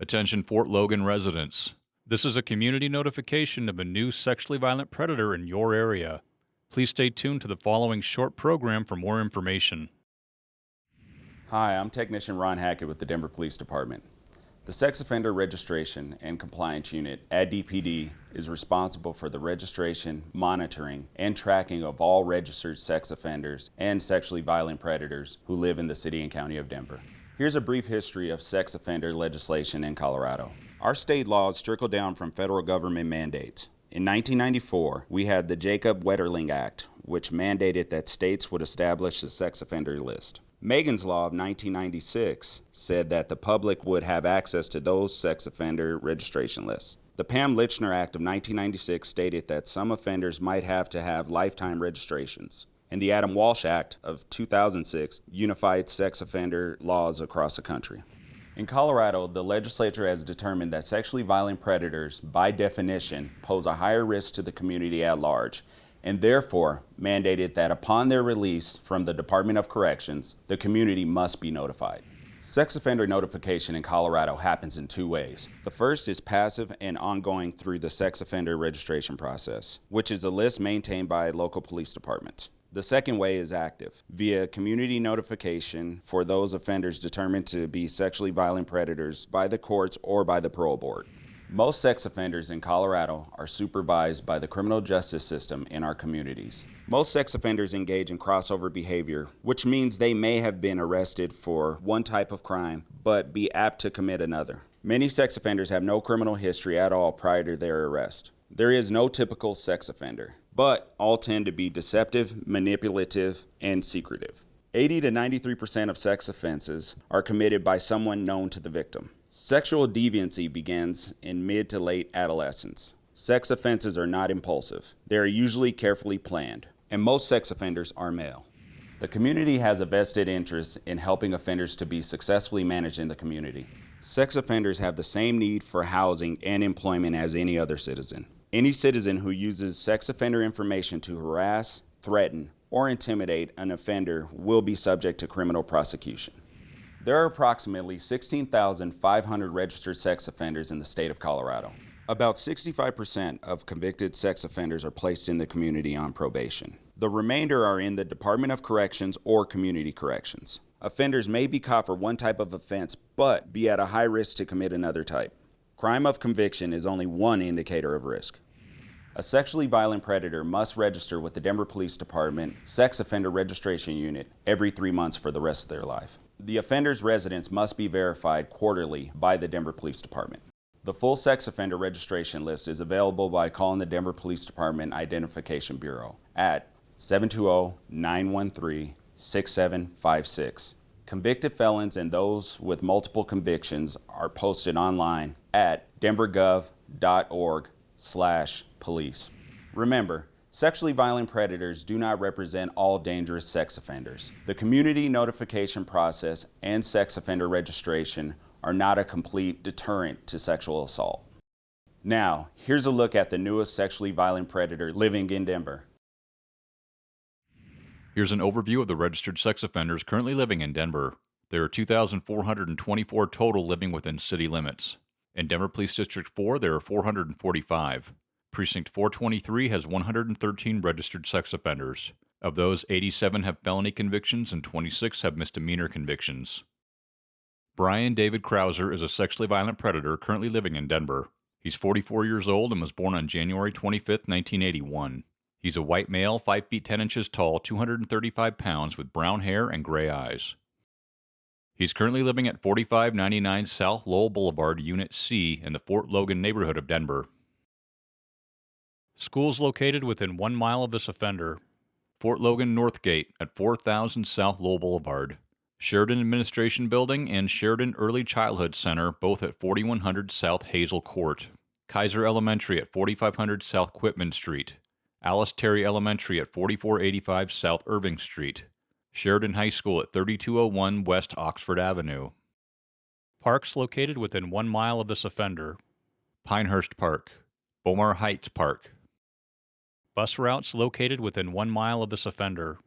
Attention Fort Logan residents. This is a community notification of a new sexually violent predator in your area. Please stay tuned to the following short program for more information. Hi, I'm Technician Ron Hackett with the Denver Police Department. The Sex Offender Registration and Compliance Unit at DPD is responsible for the registration, monitoring, and tracking of all registered sex offenders and sexually violent predators who live in the city and county of Denver. Here's a brief history of sex offender legislation in Colorado. Our state laws trickle down from federal government mandates. In 1994, we had the Jacob Wetterling Act, which mandated that states would establish a sex offender list. Megan's Law of 1996 said that the public would have access to those sex offender registration lists. The Pam Lichner Act of 1996 stated that some offenders might have to have lifetime registrations. And the Adam Walsh Act of 2006 unified sex offender laws across the country. In Colorado, the legislature has determined that sexually violent predators, by definition, pose a higher risk to the community at large, and therefore mandated that upon their release from the Department of Corrections, the community must be notified. Sex offender notification in Colorado happens in two ways. The first is passive and ongoing through the sex offender registration process, which is a list maintained by local police departments. The second way is active, via community notification for those offenders determined to be sexually violent predators by the courts or by the parole board. Most sex offenders in Colorado are supervised by the criminal justice system in our communities. Most sex offenders engage in crossover behavior, which means they may have been arrested for one type of crime, but be apt to commit another. Many sex offenders have no criminal history at all prior to their arrest. There is no typical sex offender, but all tend to be deceptive, manipulative, and secretive. 80 to 93% of sex offenses are committed by someone known to the victim. Sexual deviancy begins in mid to late adolescence. Sex offenses are not impulsive. They are usually carefully planned, and most sex offenders are male. The community has a vested interest in helping offenders to be successfully managed in the community. Sex offenders have the same need for housing and employment as any other citizen. Any citizen who uses sex offender information to harass, threaten, or intimidate an offender will be subject to criminal prosecution. There are approximately 16,500 registered sex offenders in the state of Colorado. About 65% of convicted sex offenders are placed in the community on probation. The remainder are in the Department of Corrections or Community Corrections. Offenders may be caught for one type of offense, but be at a high risk to commit another type. Crime of conviction is only one indicator of risk. A sexually violent predator must register with the Denver Police Department Sex Offender Registration Unit every 3 months for the rest of their life. The offender's residence must be verified quarterly by the Denver Police Department. The full sex offender registration list is available by calling the Denver Police Department Identification Bureau at 720-913-6756. Convicted felons and those with multiple convictions are posted online at denvergov.org/police. Remember, sexually violent predators do not represent all dangerous sex offenders. The community notification process and sex offender registration are not a complete deterrent to sexual assault. Now, here's a look at the newest sexually violent predator living in Denver. Here's an overview of the registered sex offenders currently living in Denver. There are 2,424 total living within city limits. In Denver Police District 4, there are 445. Precinct 423 has 113 registered sex offenders. Of those, 87 have felony convictions and 26 have misdemeanor convictions. Brian David Crouser is a sexually violent predator currently living in Denver. He's 44 years old and was born on January 25, 1981. He's a white male, 5 feet 10 inches tall, 235 pounds, with brown hair and gray eyes. He's currently living at 4599 South Lowell Boulevard, Unit C, in the Fort Logan neighborhood of Denver. Schools located within 1 mile of this offender: Fort Logan Northgate at 4000 South Lowell Boulevard, Sheridan Administration Building and Sheridan Early Childhood Center, both at 4100 South Hazel Court, Kaiser Elementary at 4500 South Quitman Street, Alice Terry Elementary at 4485 South Irving Street, Sheridan High School at 3201 West Oxford Avenue. Parks located within 1 mile of this offender: Pinehurst Park, Bomar Heights Park. Bus routes located within 1 mile of this offender: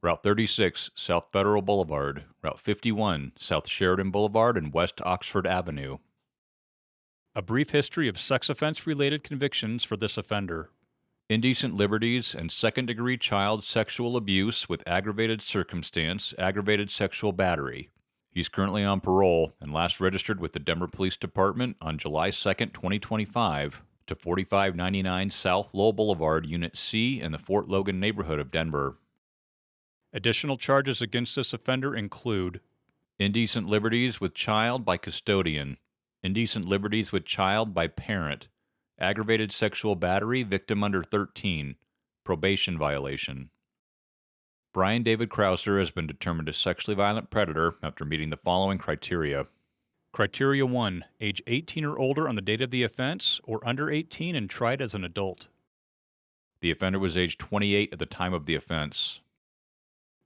Route 36 South Federal Boulevard, Route 51 South Sheridan Boulevard and West Oxford Avenue. A brief history of sex offense-related convictions for this offender. Indecent liberties and second-degree child sexual abuse with aggravated circumstance, aggravated sexual battery. He's currently on parole and last registered with the Denver Police Department on July 2, 2025, to 4599 South Lowell Boulevard, Unit C in the Fort Logan neighborhood of Denver. Additional charges against this offender include indecent liberties with child by custodian, indecent liberties with child by parent, aggravated sexual battery, victim under 13, probation violation. Brian David Crouser has been determined a sexually violent predator after meeting the following criteria. Criteria 1. Age 18 or older on the date of the offense, or under 18 and tried as an adult. The offender was age 28 at the time of the offense.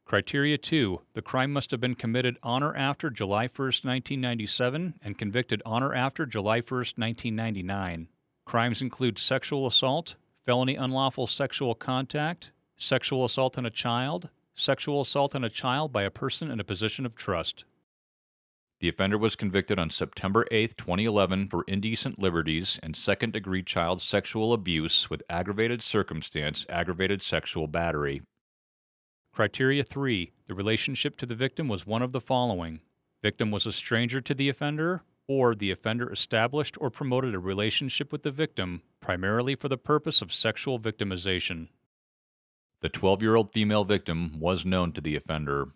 Criteria 2. The crime must have been committed on or after July 1, 1997 and convicted on or after July 1, 1999. Crimes include sexual assault, felony unlawful sexual contact, sexual assault on a child by a person in a position of trust. The offender was convicted on September 8, 2011 for indecent liberties and second-degree child sexual abuse with aggravated circumstance, aggravated sexual battery. Criteria 3. The relationship to the victim was one of the following. Victim was a stranger to the offender, or the offender established or promoted a relationship with the victim primarily for the purpose of sexual victimization. The 12-year-old female victim was known to the offender.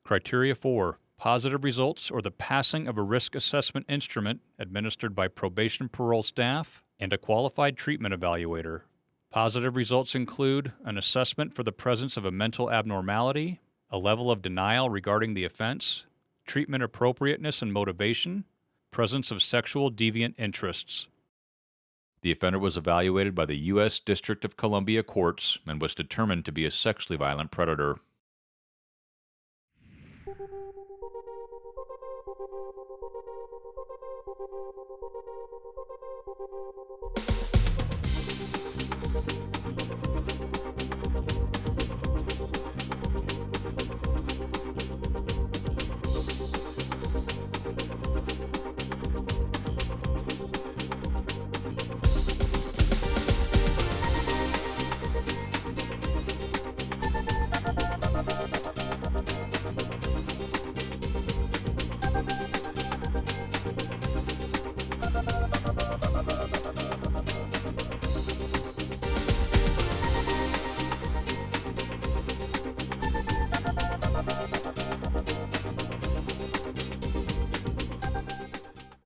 Criteria 4. Positive results or the passing of a risk assessment instrument administered by probation parole staff and a qualified treatment evaluator. Positive results include an assessment for the presence of a mental abnormality, a level of denial regarding the offense, treatment appropriateness and motivation, presence of sexual deviant interests. The offender was evaluated by the U.S. District of Columbia courts and was determined to be a sexually violent predator.